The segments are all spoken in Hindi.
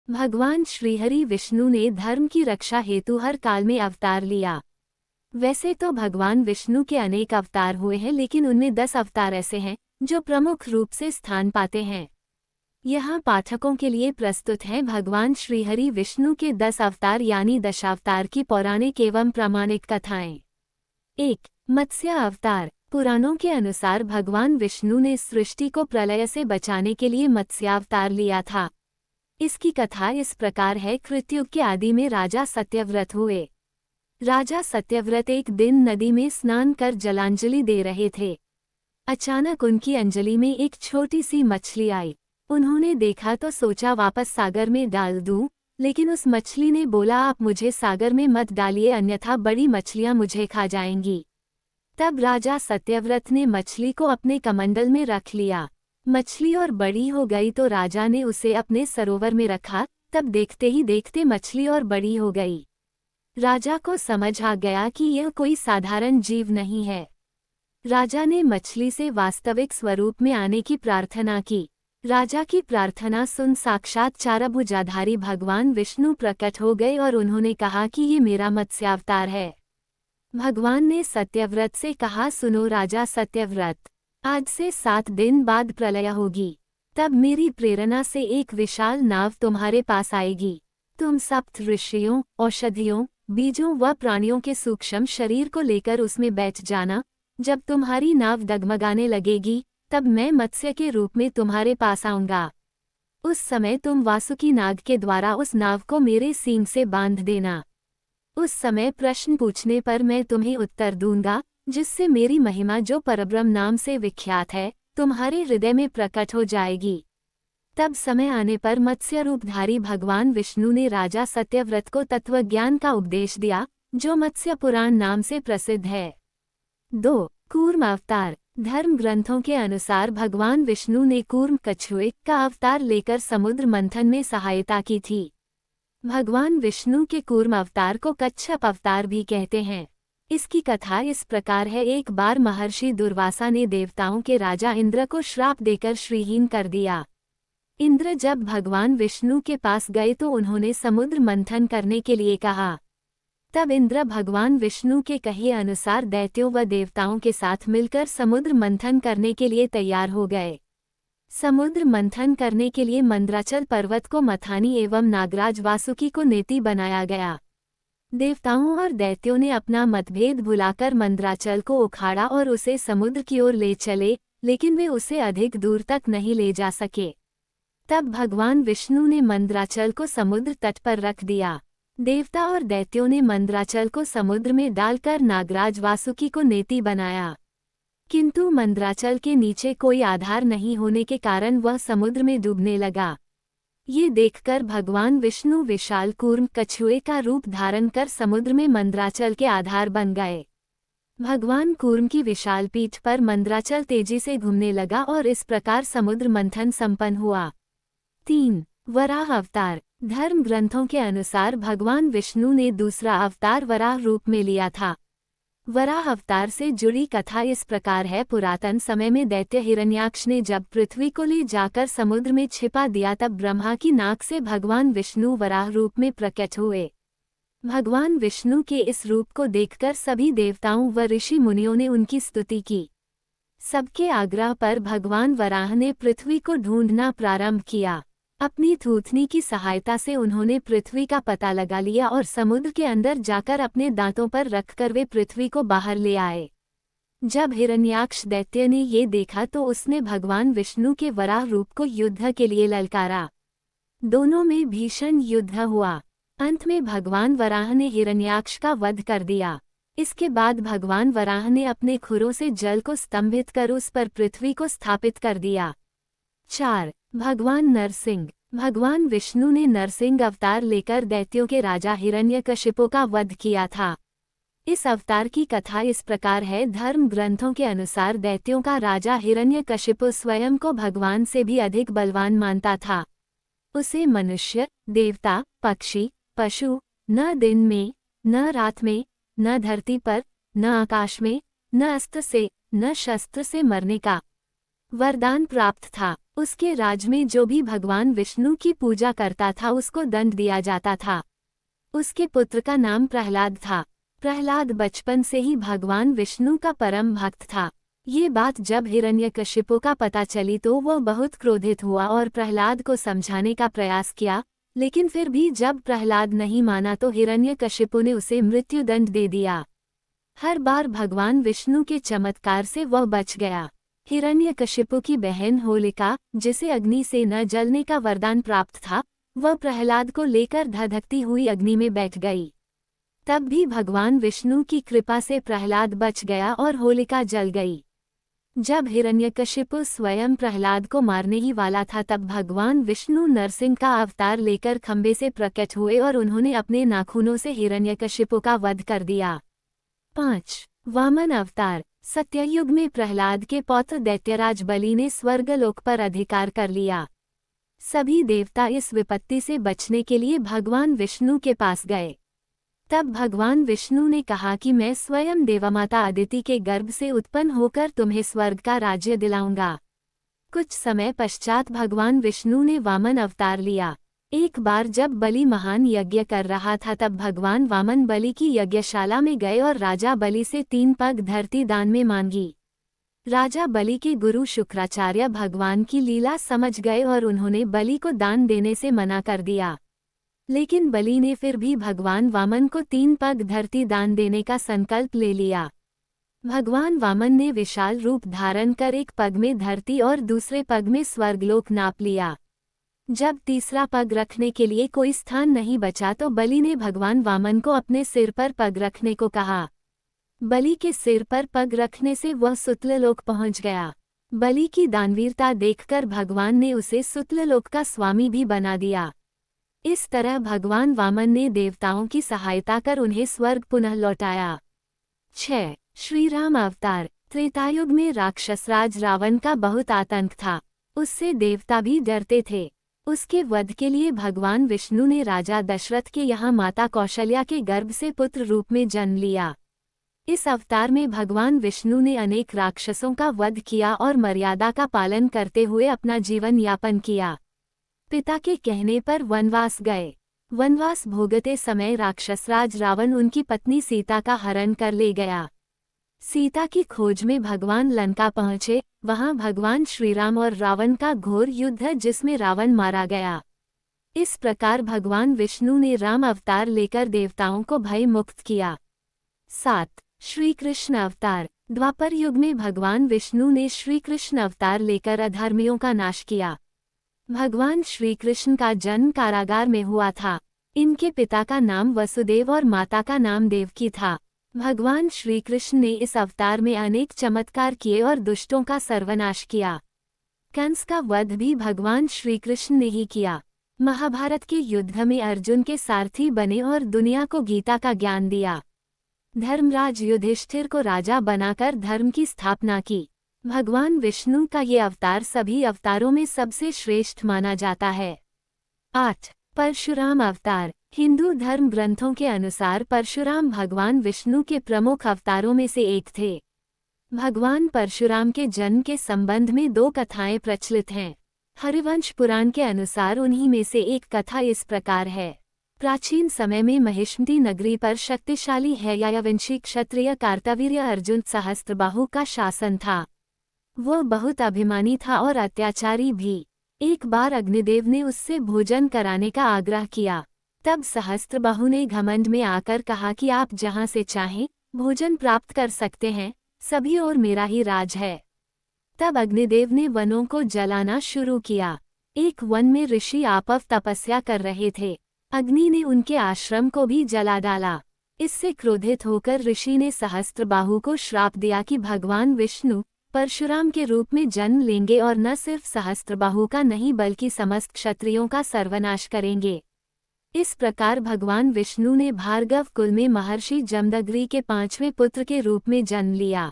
भगवान श्रीहरि विष्णु ने धर्म की रक्षा हेतु हर काल में अवतार लिया। वैसे तो भगवान विष्णु के अनेक अवतार हुए हैं, लेकिन उनमें 10 अवतार ऐसे हैं जो प्रमुख रूप से स्थान पाते हैं। यहाँ पाठकों के लिए प्रस्तुत हैं भगवान श्रीहरि विष्णु के 10 अवतार यानी दशावतार की पौराणिक एवं प्रामाणिक कथाएं। 1. मत्स्य अवतार। पुराणों के अनुसार भगवान विष्णु ने सृष्टि को प्रलय से बचाने के लिए मत्स्यावतार लिया था। इसकी कथा इस प्रकार है। कृतयुग के आदि में राजा सत्यव्रत हुए। राजा सत्यव्रत एक दिन नदी में स्नान कर जलांजलि दे रहे थे। अचानक उनकी अंजलि में एक छोटी सी मछली आई। उन्होंने देखा तो सोचा वापस सागर में डाल दूं, लेकिन उस मछली ने बोला, आप मुझे सागर में मत डालिए, अन्यथा बड़ी मछलियां मुझे खा जाएंगी। तब राजा सत्यव्रत ने मछली को अपने कमंडल में रख लिया। मछली और बड़ी हो गई तो राजा ने उसे अपने सरोवर में रखा। तब देखते ही देखते मछली और बड़ी हो गई। राजा को समझ आ गया कि यह कोई साधारण जीव नहीं है। राजा ने मछली से वास्तविक स्वरूप में आने की प्रार्थना की। राजा की प्रार्थना सुन साक्षात चारभुजाधारी भगवान विष्णु प्रकट हो गए और उन्होंने कहा कि ये मेरा मत्स्यावतार है। भगवान ने सत्यव्रत से कहा, सुनो राजा सत्यव्रत, आज से 7 दिन बाद प्रलय होगी। तब मेरी प्रेरणा से एक विशाल नाव तुम्हारे पास आएगी। तुम सप्त ऋषियों, औषधियों, बीजों व प्राणियों के सूक्ष्म शरीर को लेकर उसमें बैठ जाना। जब तुम्हारी नाव डगमगाने लगेगी तब मैं मत्स्य के रूप में तुम्हारे पास आऊंगा। उस समय तुम वासुकी नाग के द्वारा उस नाव को मेरे सींग से बांध देना। उस समय प्रश्न पूछने पर मैं तुम्हें उत्तर दूंगा, जिससे मेरी महिमा जो परब्रह्म नाम से विख्यात है तुम्हारे हृदय में प्रकट हो जाएगी। तब समय आने पर मत्स्य रूपधारी भगवान विष्णु ने राजा सत्यव्रत को तत्वज्ञान का उपदेश दिया, जो मत्स्य पुराण नाम से प्रसिद्ध है। 2. कूर्म अवतार। धर्म ग्रंथों के अनुसार भगवान विष्णु ने कूर्म कछुए का अवतार लेकर समुद्र मंथन में सहायता की थी। भगवान विष्णु के कूर्म अवतार को कच्छप अवतार भी कहते हैं। इसकी कथा इस प्रकार है। एक बार महर्षि दुर्वासा ने देवताओं के राजा इंद्र को श्राप देकर श्रीहीन कर दिया। इंद्र जब भगवान विष्णु के पास गए तो उन्होंने समुद्र मंथन करने के लिए कहा। तब इंद्र भगवान विष्णु के कहे अनुसार दैत्यों व देवताओं के साथ मिलकर समुद्र मंथन करने के लिए तैयार हो गए। समुद्र मंथन करने के लिए मंद्राचल पर्वत को मथानी एवं नागराज वासुकी को नेति बनाया गया। देवताओं और दैत्यों ने अपना मतभेद भुलाकर मंद्राचल को उखाड़ा और उसे समुद्र की ओर ले चले, लेकिन वे उसे अधिक दूर तक नहीं ले जा सके। तब भगवान विष्णु ने मंद्राचल को समुद्र तट पर रख दिया। देवता और दैत्यों ने मंद्राचल को समुद्र में डालकर नागराज वासुकी को नेति बनाया, किंतु मंद्राचल के नीचे कोई आधार नहीं होने के कारण वह समुद्र में डूबने लगा। ये देखकर भगवान विष्णु विशाल कूर्म कछुए का रूप धारण कर समुद्र में मंद्राचल के आधार बन गए। भगवान कूर्म की विशाल पीठ पर मंद्राचल तेजी से घूमने लगा और इस प्रकार समुद्र मंथन संपन्न हुआ। 3. वराह अवतार। धर्म ग्रंथों के अनुसार भगवान विष्णु ने दूसरा अवतार वराह रूप में लिया था। वराह अवतार से जुड़ी कथा इस प्रकार है। पुरातन समय में दैत्य हिरण्याक्ष ने जब पृथ्वी को ले जाकर समुद्र में छिपा दिया, तब ब्रह्मा की नाक से भगवान विष्णु वराह रूप में प्रकट हुए। भगवान विष्णु के इस रूप को देखकर सभी देवताओं व ऋषि मुनियों ने उनकी स्तुति की। सबके आग्रह पर भगवान वराह ने पृथ्वी को ढूंढना प्रारंभ किया। अपनी थूथनी की सहायता से उन्होंने पृथ्वी का पता लगा लिया और समुद्र के अंदर जाकर अपने दांतों पर रखकर वे पृथ्वी को बाहर ले आए। जब हिरण्याक्ष दैत्य ने ये देखा तो उसने भगवान विष्णु के वराह रूप को युद्ध के लिए ललकारा। दोनों में भीषण युद्ध हुआ। अंत में भगवान वराह ने हिरण्याक्ष का वध कर दिया। इसके बाद भगवान वराह ने अपने खुरों से जल को स्तंभित कर उस पर पृथ्वी को स्थापित कर दिया। 4. भगवान नरसिंह। भगवान विष्णु ने नरसिंह अवतार लेकर दैत्यों के राजा हिरण्यकशिपु का वध किया था। इस अवतार की कथा इस प्रकार है। धर्म ग्रंथों के अनुसार दैत्यों का राजा हिरण्यकशिपु स्वयं को भगवान से भी अधिक बलवान मानता था। उसे मनुष्य, देवता, पक्षी, पशु, न दिन में, न रात में, न धरती पर, न आकाश में, न अस्त्र से, न शस्त्र से मरने का वरदान प्राप्त था। उसके राज में जो भी भगवान विष्णु की पूजा करता था उसको दंड दिया जाता था। उसके पुत्र का नाम प्रहलाद था। प्रहलाद बचपन से ही भगवान विष्णु का परम भक्त था। ये बात जब हिरण्यकशिपु का पता चली तो वह बहुत क्रोधित हुआ और प्रहलाद को समझाने का प्रयास किया, लेकिन फिर भी जब प्रहलाद नहीं माना तो हिरण्यकशिपु ने उसे मृत्युदंड दे दिया। हर बार भगवान विष्णु के चमत्कार से वह बच गया। हिरण्यकशिपु की बहन होलिका, जिसे अग्नि से न जलने का वरदान प्राप्त था, वह प्रहलाद को लेकर धधकती हुई अग्नि में बैठ गई। तब भी भगवान विष्णु की कृपा से प्रहलाद बच गया और होलिका जल गई। जब हिरण्यकशिपु स्वयं प्रहलाद को मारने ही वाला था तब भगवान विष्णु नरसिंह का अवतार लेकर खंबे से प्रकट हुए और उन्होंने अपने नाखूनों से हिरण्यकशिपु का वध कर दिया। 5. वामन अवतार। सत्ययुग में प्रहलाद के पौत्र दैत्यराज बलि ने स्वर्गलोक पर अधिकार कर लिया। सभी देवता इस विपत्ति से बचने के लिए भगवान विष्णु के पास गए। तब भगवान विष्णु ने कहा कि मैं स्वयं देवमाता अदिति के गर्भ से उत्पन्न होकर तुम्हें स्वर्ग का राज्य दिलाऊंगा। कुछ समय पश्चात भगवान विष्णु ने वामन अवतार लिया। एक बार जब बलि महान यज्ञ कर रहा था तब भगवान वामन बलि की यज्ञशाला में गए और राजा बलि से 3 पग धरती दान में मांगी। राजा बलि के गुरु शुक्राचार्य भगवान की लीला समझ गए और उन्होंने बलि को दान देने से मना कर दिया। लेकिन बलि ने फिर भी भगवान वामन को 3 पग धरती दान देने का संकल्प ले लिया। भगवान वामन ने विशाल रूप धारण कर एक पग में धरती और दूसरे पग में स्वर्गलोक नाप लिया। जब तीसरा पग रखने के लिए कोई स्थान नहीं बचा तो बलि ने भगवान वामन को अपने सिर पर पग रखने को कहा। बलि के सिर पर पग रखने से वह सुतललोक पहुंच गया। बलि की दानवीरता देखकर भगवान ने उसे सुतललोक का स्वामी भी बना दिया। इस तरह भगवान वामन ने देवताओं की सहायता कर उन्हें स्वर्ग पुनः लौटाया। 6. श्री राम अवतार। त्रेतायुग में राक्षसराज रावण का बहुत आतंक था। उससे देवता भी डरते थे। उसके वध के लिए भगवान विष्णु ने राजा दशरथ के यहाँ माता कौशल्या के गर्भ से पुत्र रूप में जन्म लिया। इस अवतार में भगवान विष्णु ने अनेक राक्षसों का वध किया और मर्यादा का पालन करते हुए अपना जीवन यापन किया। पिता के कहने पर वनवास गए। वनवास भोगते समय राक्षसराज रावण उनकी पत्नी सीता का हरण कर ले गया। सीता की खोज में भगवान लंका पहुंचे। वहां भगवान श्रीराम और रावण का घोर युद्ध है जिसमें रावण मारा गया। इस प्रकार भगवान विष्णु ने राम अवतार लेकर देवताओं को भय मुक्त किया। 7. श्री कृष्ण अवतार। द्वापर युग में भगवान विष्णु ने श्री कृष्ण अवतार लेकर अधर्मियों का नाश किया। भगवान श्री कृष्ण का जन्म कारागार में हुआ था। इनके पिता का नाम वसुदेव और माता का नाम देवकी था। भगवान श्री कृष्ण ने इस अवतार में अनेक चमत्कार किए और दुष्टों का सर्वनाश किया। कंस का वध भी भगवान श्री कृष्ण ने ही किया। महाभारत के युद्ध में अर्जुन के सारथी बने और दुनिया को गीता का ज्ञान दिया। धर्मराज युधिष्ठिर को राजा बनाकर धर्म की स्थापना की। भगवान विष्णु का ये अवतार सभी अवतारों में सबसे श्रेष्ठ माना जाता है। 8. परशुराम अवतार। हिंदू धर्म ग्रंथों के अनुसार परशुराम भगवान विष्णु के प्रमुख अवतारों में से एक थे। भगवान परशुराम के जन्म के संबंध में 2 कथाएं प्रचलित हैं। हरिवंश पुराण के अनुसार उन्हीं में से एक कथा इस प्रकार है। प्राचीन समय में महिष्मती नगरी पर शक्तिशाली हैयावंशी क्षत्रिय कार्तवीर्य अर्जुन सहस्त्रबाहु का शासन था। वह बहुत अभिमानी था और अत्याचारी भी। एक बार अग्निदेव ने उससे भोजन कराने का आग्रह किया। तब सहस्त्रबाहु ने घमंड में आकर कहा कि आप जहां से चाहें भोजन प्राप्त कर सकते हैं, सभी और मेरा ही राज है। तब अग्निदेव ने वनों को जलाना शुरू किया। एक वन में ऋषि आपव तपस्या कर रहे थे। अग्नि ने उनके आश्रम को भी जला डाला। इससे क्रोधित होकर ऋषि ने सहस्त्रबाहु को श्राप दिया कि भगवान विष्णु परशुराम के रूप में जन्म लेंगे और न सिर्फ सहस्त्रबाहु का नहीं बल्कि समस्त क्षत्रियों का सर्वनाश करेंगे। इस प्रकार भगवान विष्णु ने भार्गव कुल में महर्षि जमदग्नि के 5वें पुत्र के रूप में जन्म लिया।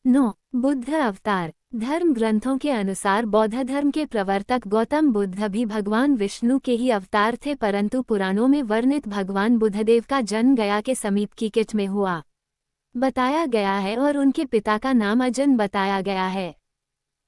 9. बुद्ध अवतार। धर्म ग्रंथों के अनुसार बौद्ध धर्म के प्रवर्तक गौतम बुद्ध भी भगवान विष्णु के ही अवतार थे, परंतु पुराणों में वर्णित भगवान बुद्धदेव का जन्म गया के समीप कीकेट में हुआ बताया गया है और उनके पिता का नाम अजन बताया गया है।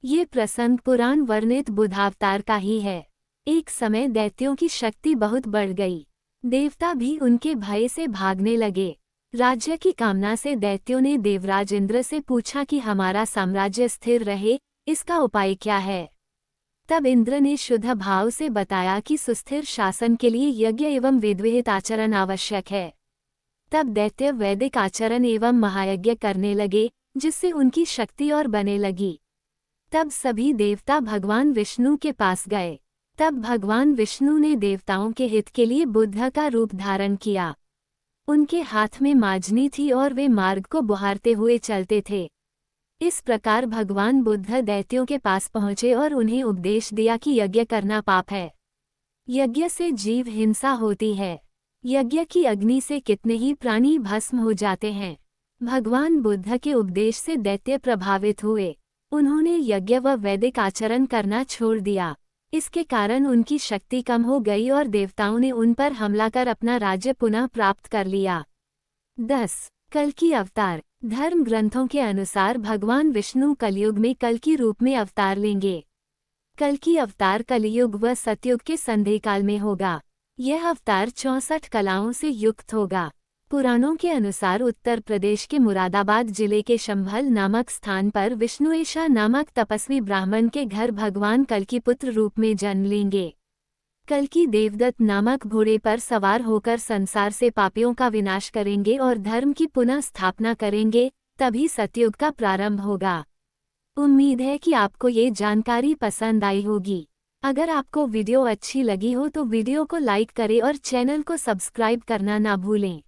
ये प्रसंग पुराण वर्णित बुद्धावतार का ही है। एक समय दैत्यों की शक्ति बहुत बढ़ गई। देवता भी उनके भय से भागने लगे। राज्य की कामना से दैत्यों ने देवराज इंद्र से पूछा कि हमारा साम्राज्य स्थिर रहे, इसका उपाय क्या है। तब इंद्र ने शुद्ध भाव से बताया कि सुस्थिर शासन के लिए यज्ञ एवं वेदविहित आचरण आवश्यक है। तब दैत्य वैदिक आचरण एवं महायज्ञ करने लगे, जिससे उनकी शक्ति और बने लगी। तब सभी देवता भगवान विष्णु के पास गए। तब भगवान विष्णु ने देवताओं के हित के लिए बुद्ध का रूप धारण किया। उनके हाथ में माजनी थी और वे मार्ग को बुहारते हुए चलते थे। इस प्रकार भगवान बुद्ध दैत्यों के पास पहुँचे और उन्हें उपदेश दिया कि यज्ञ करना पाप है। यज्ञ से जीव हिंसा होती है। यज्ञ की अग्नि से कितने ही प्राणी भस्म हो जाते हैं। भगवान बुद्ध के उपदेश से दैत्य प्रभावित हुए। उन्होंने यज्ञ व वैदिक आचरण करना छोड़ दिया। इसके कारण उनकी शक्ति कम हो गई और देवताओं ने उन पर हमला कर अपना राज्य पुनः प्राप्त कर लिया। 10. कल्कि अवतार। धर्म ग्रंथों के अनुसार भगवान विष्णु कलयुग में कल्कि रूप में अवतार लेंगे। कल्कि अवतार कलयुग व सतयुग के संधिकाल में होगा। यह अवतार 64 कलाओं से युक्त होगा। पुराणों के अनुसार उत्तर प्रदेश के मुरादाबाद जिले के शंभल नामक स्थान पर विष्णुएशा नामक तपस्वी ब्राह्मण के घर भगवान कल्कि पुत्र रूप में जन्म लेंगे। कल्कि देवदत्त नामक घोड़े पर सवार होकर संसार से पापियों का विनाश करेंगे और धर्म की पुनः स्थापना करेंगे, तभी सतयुग का प्रारंभ होगा। उम्मीद है कि आपको ये जानकारी पसंद आई होगी। अगर आपको वीडियो अच्छी लगी हो तो वीडियो को लाइक करें और चैनल को सब्सक्राइब करना ना भूलें।